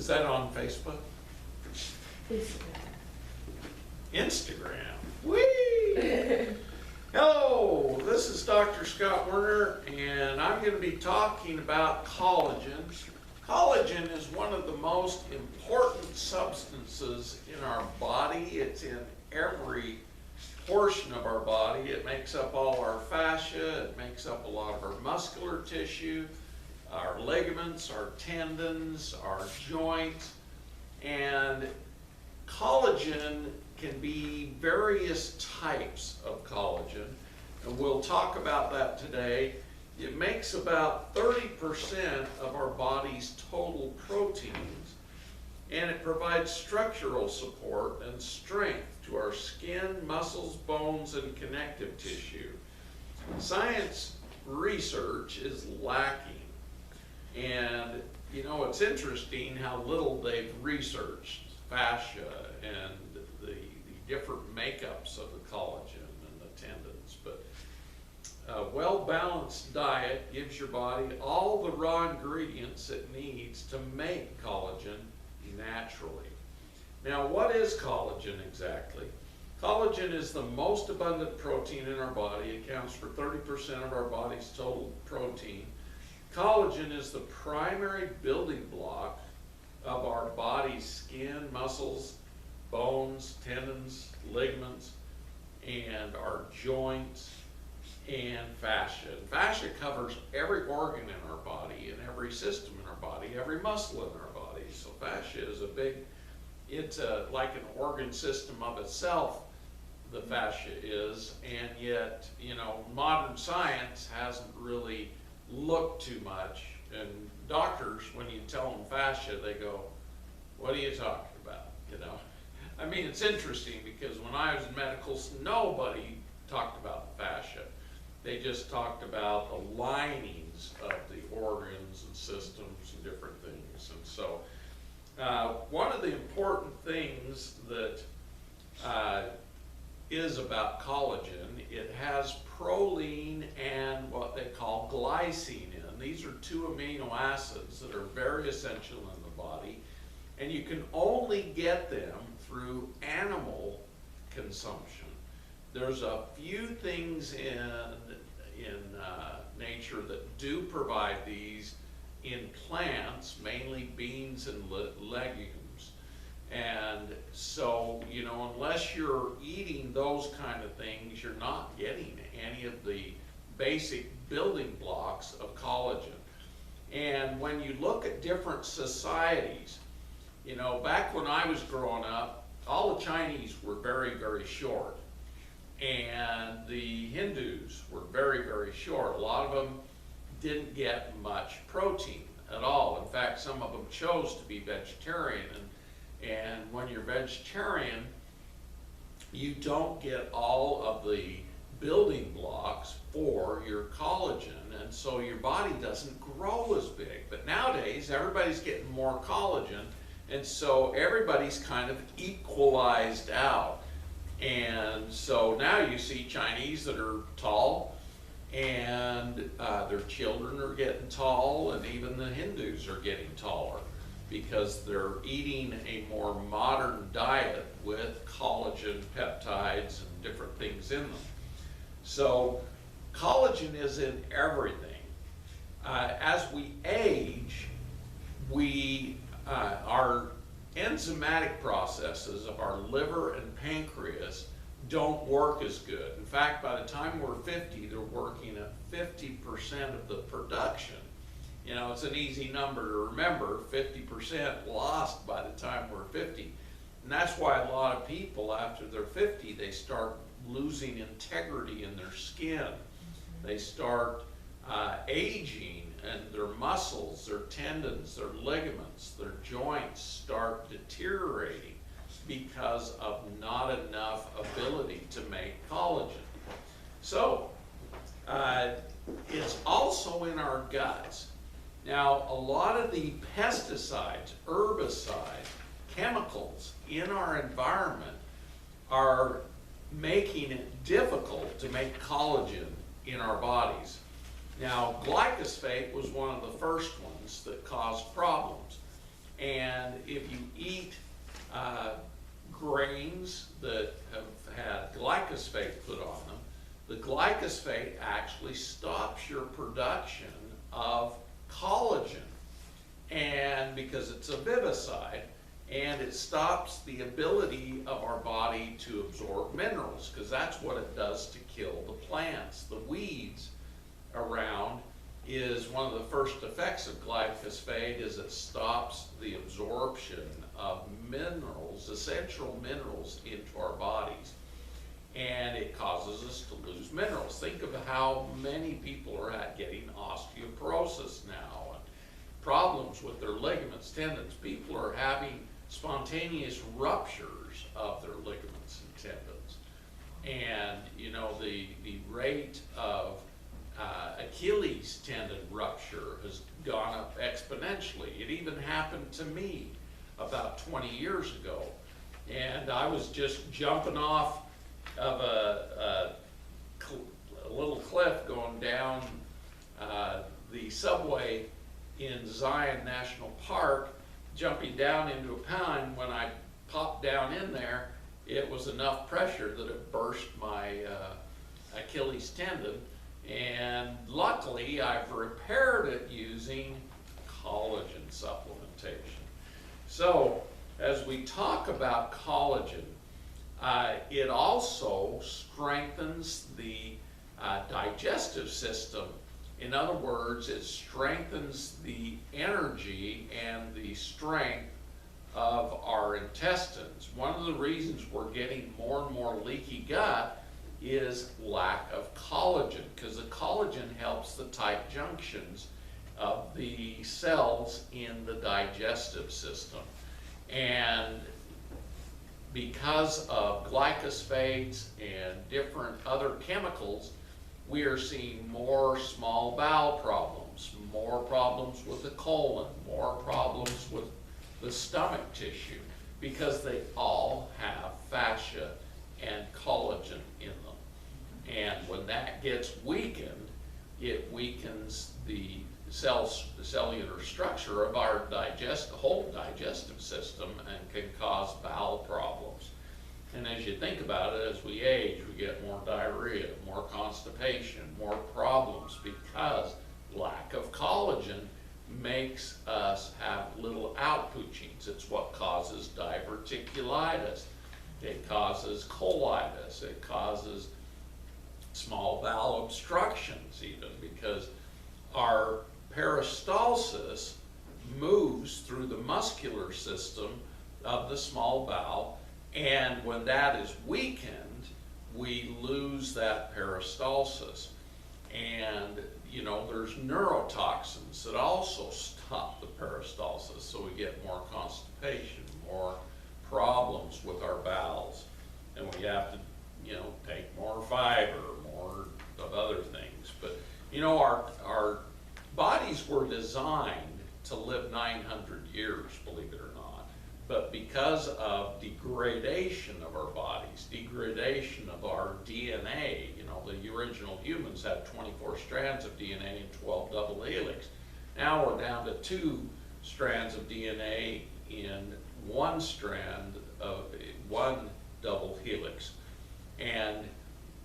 Is that on Facebook? Instagram. Instagram. Whee! Hello, this is Dr. Scott Werner, and I'm going to be talking about collagen. Collagen is one of the most important substances in our body. It's in every portion of our body. It makes up all our fascia, it makes up a lot of our muscular tissue, our ligaments, our tendons, our joints, and collagen can be various types of collagen, and we'll talk about that today. It makes about 30% of our body's total proteins, and it provides structural support and strength to our skin, muscles, bones, and connective tissue. Science research is lacking, and you know, it's interesting how little they've researched fascia and the different makeups of the collagen and the tendons. But a well-balanced diet gives your body all the raw ingredients it needs to make collagen naturally. Now, what is collagen exactly? Collagen is the most abundant protein in our body. It accounts for 30% of our body's total protein. Collagen is the primary building block of our body's skin, muscles, bones, tendons, ligaments, and our joints and fascia. And fascia covers every organ in our body and every system in our body, every muscle in our body. So fascia is it's like an organ system of itself, the fascia is, and yet, you know, modern science hasn't really looked too much. And doctors, when you tell them fascia, they go, "What are you talking about?" You know, I mean, it's interesting because when I was in medical school, nobody talked about the fascia. They just talked about the linings of the organs and systems and different things. And so one of the important things that is about collagen, it has proline and what they call glycine in. These are two amino acids that are very essential in the body, and you can only get them through animal consumption. There's a few things in nature that do provide these in plants, mainly beans and legumes. And so, you know, unless you're eating those kind of things, you're not getting any of the basic building blocks of collagen. And when you look at different societies, you know, back when I was growing up, all the Chinese were very, very short. And the Hindus were very, very short. A lot of them didn't get much protein at all. In fact, some of them chose to be vegetarian. And when you're vegetarian, you don't get all of the building blocks for your collagen, and so your body doesn't grow as big. But nowadays, everybody's getting more collagen, and so everybody's kind of equalized out. And so now you see Chinese that are tall, and their children are getting tall, and even the Hindus are getting taller because they're eating a more modern diet with collagen, peptides, and different things in them. So collagen is in everything. As we age, our enzymatic processes of our liver and pancreas don't work as good. In fact, by the time we're 50, they're working at 50% of the production. You know, it's an easy number to remember, 50% lost by the time we're 50. And that's why a lot of people, after they're 50, they start losing integrity in their skin. They start aging, and their muscles, their tendons, their ligaments, their joints start deteriorating because of not enough ability to make collagen. So it's also in our guts. Now, a lot of the pesticides, herbicides, chemicals in our environment are making it difficult to make collagen in our bodies. Now, glyphosate was one of the first ones that caused problems. And if you eat grains that have had glyphosate put on them, the glyphosate actually stops your production of collagen, and because it's a viviside, and it stops the ability of our body to absorb minerals, because that's what it does to kill the plants. The weeds around is one of the first effects of glyphosate is it stops the absorption of minerals, essential minerals, into our bodies. And it causes us to lose minerals. Think of how many people are getting osteoporosis now, and problems with their ligaments, tendons. People are having spontaneous ruptures of their ligaments and tendons. And you know, the rate of Achilles tendon rupture has gone up exponentially. It even happened to me about 20 years ago. And I was just jumping off of a little cliff going down the subway in Zion National Park, jumping down into a pond. When I popped down in there, it was enough pressure that it burst my Achilles tendon. And luckily, I've repaired it using collagen supplementation. So, as we talk about collagen, it also strengthens the digestive system. In other words, it strengthens the energy and the strength of our intestines. One of the reasons we're getting more and more leaky gut is lack of collagen, because the collagen helps the tight junctions of the cells in the digestive system. And because of glyphosates and different other chemicals, we are seeing more small bowel problems, more problems with the colon, more problems with the stomach tissue, because they all have fascia and collagen in them. And when that gets weakened, it weakens the cellular structure of our whole digestive system and can cause bowel problems. And as you think about it, as we age, we get more diarrhea, more constipation, more problems, because lack of collagen makes us have little outpouchings. It's what causes diverticulitis. It causes colitis. It causes small bowel obstructions even, because our peristalsis moves through the muscular system of the small bowel, and when that is weakened, we lose that peristalsis. And you know, there's neurotoxins that also stop the peristalsis, so we get more constipation, more problems with our bowels, and we have to, you know, take more fiber, more of other things. But you know, our bodies were designed to live 900 years, believe it or not. But because of degradation of our bodies, degradation of our DNA, you know, the original humans had 24 strands of DNA and 12 double helix. Now we're down to 2 strands of DNA in one strand of one double helix. And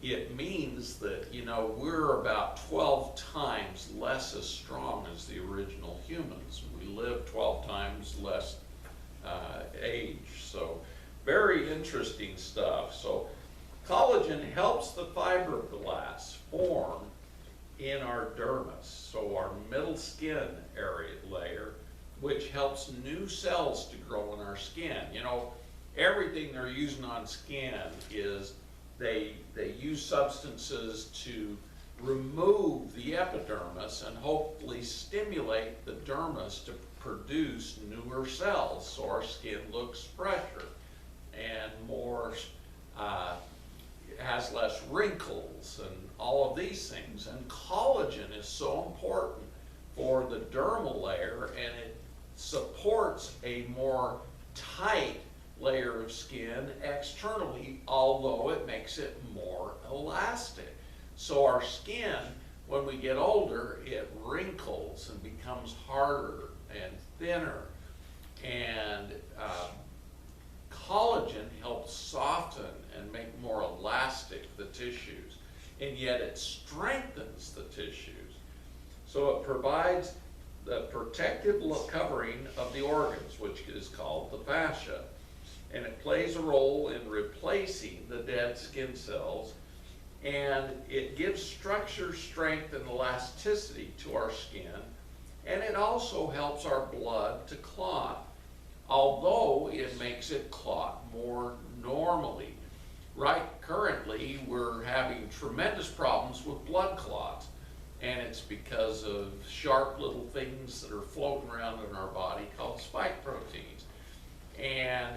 it means that, you know, we're about 12 times less as strong as the original humans. We live 12 times less age. So very interesting stuff. So collagen helps the fibroblasts form in our dermis, so our middle skin area layer, which helps new cells to grow in our skin. You know, everything they're using on skin is they use substances to remove the epidermis and hopefully stimulate the dermis to produce newer cells, so our skin looks fresher and more, has less wrinkles and all of these things. And collagen is so important for the dermal layer, and it supports a more tight layer of skin externally, although it makes it more elastic. So our skin, when we get older, it wrinkles and becomes harder and thinner. And collagen helps soften and make more elastic the tissues, and yet it strengthens the tissues. So it provides the protective covering of the organs, which is called the fascia, and it plays a role in replacing the dead skin cells, and it gives structure, strength, and elasticity to our skin, and it also helps our blood to clot, although it makes it clot more normally. Right, currently we're having tremendous problems with blood clots, and it's because of sharp little things that are floating around in our body called spike proteins. And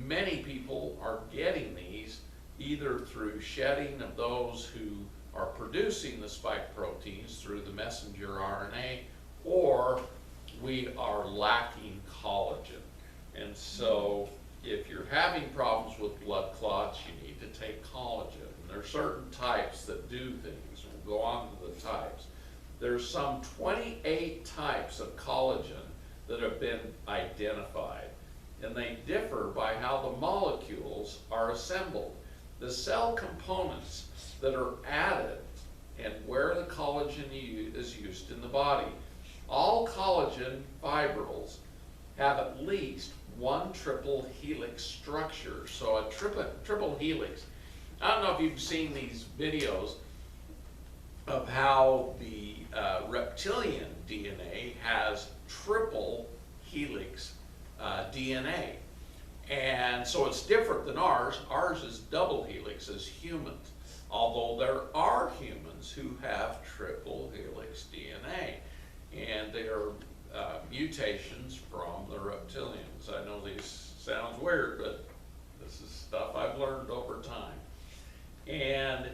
many people are getting these either through shedding of those who are producing the spike proteins through the messenger RNA, or we are lacking collagen. And so if you're having problems with blood clots, you need to take collagen. And there are certain types that do things. We'll go on to the types. There's some 28 types of collagen that have been identified, and they differ by how the molecules are assembled. The cell components that are added and where the collagen is used in the body. All collagen fibrils have at least one triple helix structure. So a triple helix. I don't know if you've seen these videos of how the reptilian DNA has triple helix DNA. And so it's different than ours. Ours is double helix as humans, although there are humans who have triple helix DNA. And they are mutations from the reptilians. I know these sounds weird, but this is stuff I've learned over time. And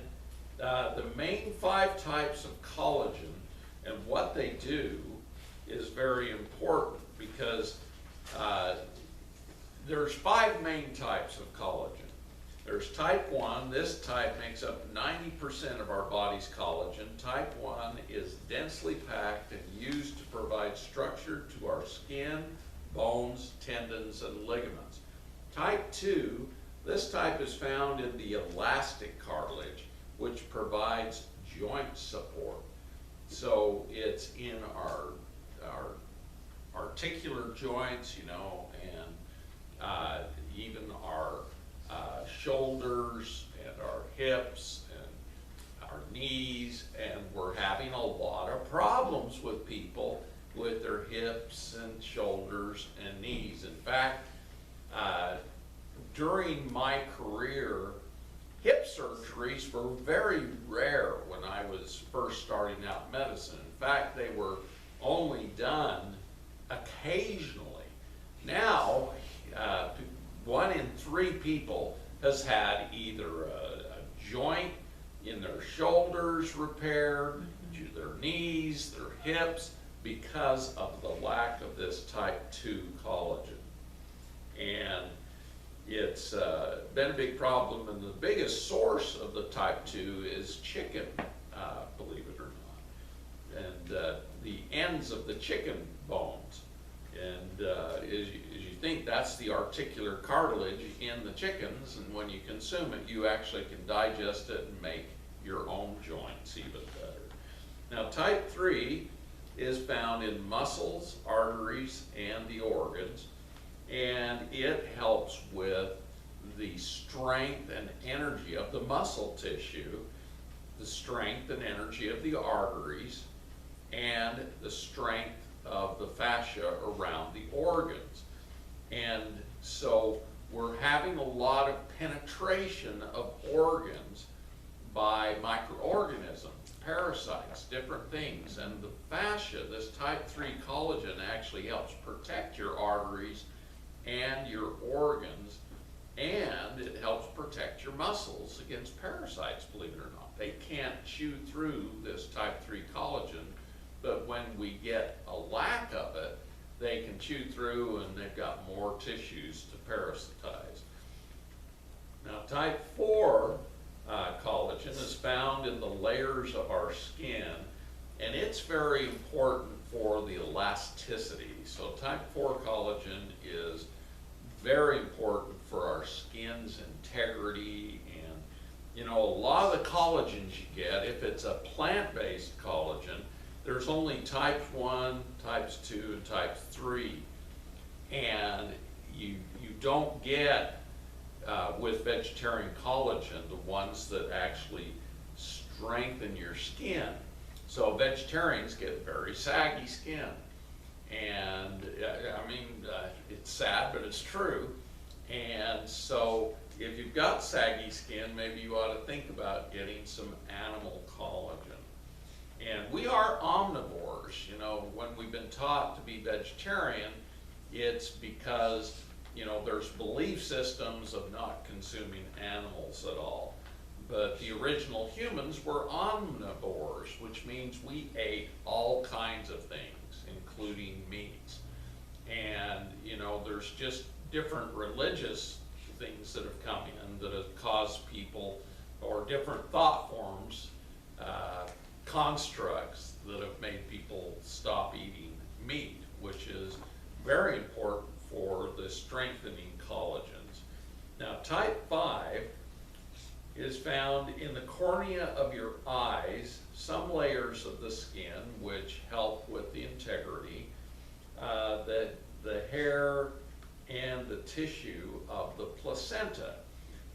the main 5 types of collagen and what they do is very important, because there's 5 main types of collagen. There's type 1. This type makes up 90% of our body's collagen. Type 1 is densely packed and used to provide structure to our skin, bones, tendons, and ligaments. Type 2, this type is found in the elastic cartilage, which provides joint support. So it's in our articular joints, you know, and even our shoulders and our hips and our knees, and we're having a lot of problems with people with their hips and shoulders and knees. In fact, during my career, hip surgeries were very rare when I was first starting out in medicine. In fact, they were only done occasionally. Now, 1 in 3 people has had either a joint in their shoulders repaired, their knees, their hips, because of the lack of this type 2 collagen. And it's been a big problem, and the biggest source of the type 2 is chicken, believe it or not, and the ends of the chicken bones. And as you think, that's the articular cartilage in the chickens, and when you consume it, you actually can digest it and make your own joints even better. Now, type 3 is found in muscles, arteries, and the organs, and it helps with the strength and energy of the muscle tissue, the strength and energy of the arteries, and the strength of the fascia around the organs. And so we're having a lot of penetration of organs by microorganisms, parasites, different things. And the fascia, this type 3 collagen, actually helps protect your arteries and your organs, and it helps protect your muscles against parasites, believe it or not. They can't chew through this type 3 collagen, but when we get a lack of it, they can chew through, and they've got more tissues to parasitize. Now, type 4 collagen is found in the layers of our skin, and it's very important for the elasticity. So type 4 collagen is very important for our skin's integrity. And you know, a lot of the collagens you get, if it's a plant-based collagen, there's only types 1, types 2, and types 3. And you don't get, with vegetarian collagen, the ones that actually strengthen your skin. So vegetarians get very saggy skin. And I mean, it's sad, but it's true. And so if you've got saggy skin, maybe you ought to think about getting some animal collagen. And we are omnivores. You know, when we've been taught to be vegetarian, it's because, you know, there's belief systems of not consuming animals at all. But the original humans were omnivores, which means we ate all kinds of things, including meats. And, you know, there's just different religious things that have come in that have caused people, or different thought forms, constructs that have made people stop eating meat, which is very important for the strengthening collagens. Now, type 5 is found in the cornea of your eyes, some layers of the skin which help with the integrity, the hair, and the tissue of the placenta.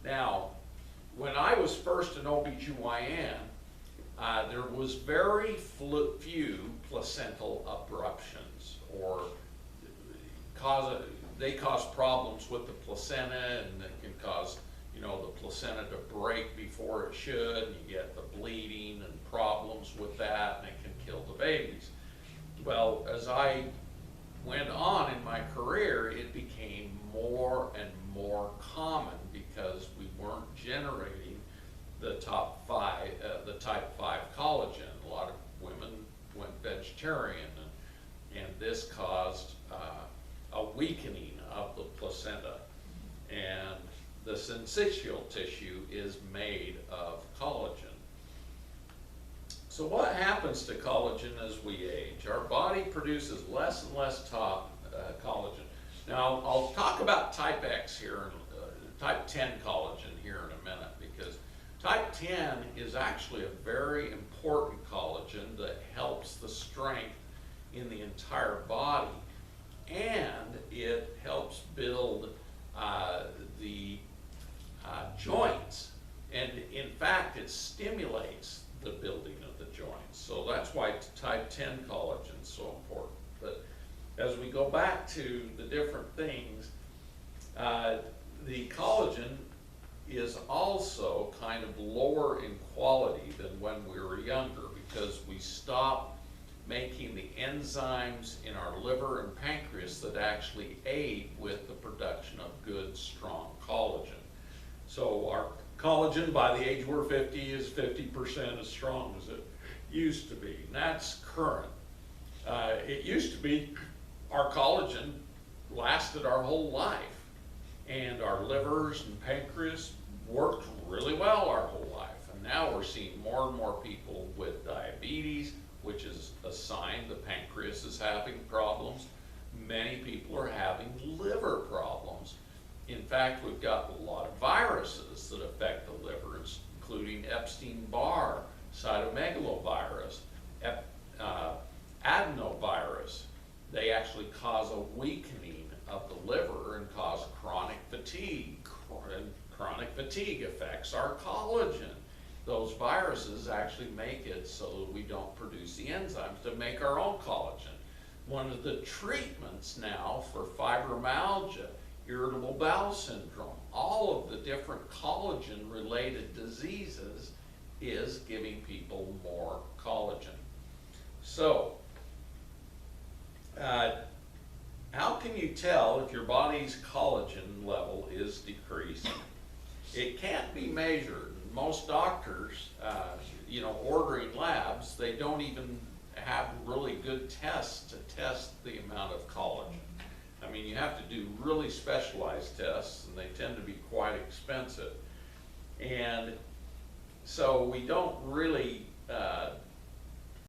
Now, when I was first an OBGYN, there was very few placental abruptions, or they cause problems with the placenta, and it can cause, you know, the placenta to break before it should, and you get the bleeding and problems with that, and it can kill the babies. Well, as I went on in my career, it became more and more common because we weren't generating the type 5 collagen. A lot of women went vegetarian, and this caused a weakening of the placenta. And the syncytial tissue is made of collagen. So what happens to collagen as we age? Our body produces less and less collagen. Now, I'll talk about type X here, type 10 collagen here in a minute, because type 10 is actually a very important collagen that helps the strength in the entire body, and it helps build the joints, and in fact it stimulates the building of the joints. So that's why type 10 collagen is so important. But as we go back to the different things, the collagen is also kind of lower in quality than when we were younger, because we stopped making the enzymes in our liver and pancreas that actually aid with the production of good, strong collagen. So our collagen by the age we're 50 is 50% as strong as it used to be, and that's current. It used to be our collagen lasted our whole life, and our livers and pancreas worked really well our whole life. And now we're seeing more and more people with diabetes, which is a sign the pancreas is having problems. Many people are having liver problems. In fact, we've got a lot of viruses that affect the livers, including Epstein-Barr, cytomegalovirus, adenovirus. They actually cause a weakening of the liver and cause chronic fatigue. Chronic fatigue affects our collagen. Those viruses actually make it so that we don't produce the enzymes to make our own collagen. One of the treatments now for fibromyalgia, irritable bowel syndrome, all of the different collagen-related diseases is giving people more collagen. So, how can you tell if your body's collagen level is decreasing? It can't be measured. Most doctors, you know, ordering labs, they don't even have really good tests to test the amount of collagen. I mean, you have to do really specialized tests, and they tend to be quite expensive. And so we don't really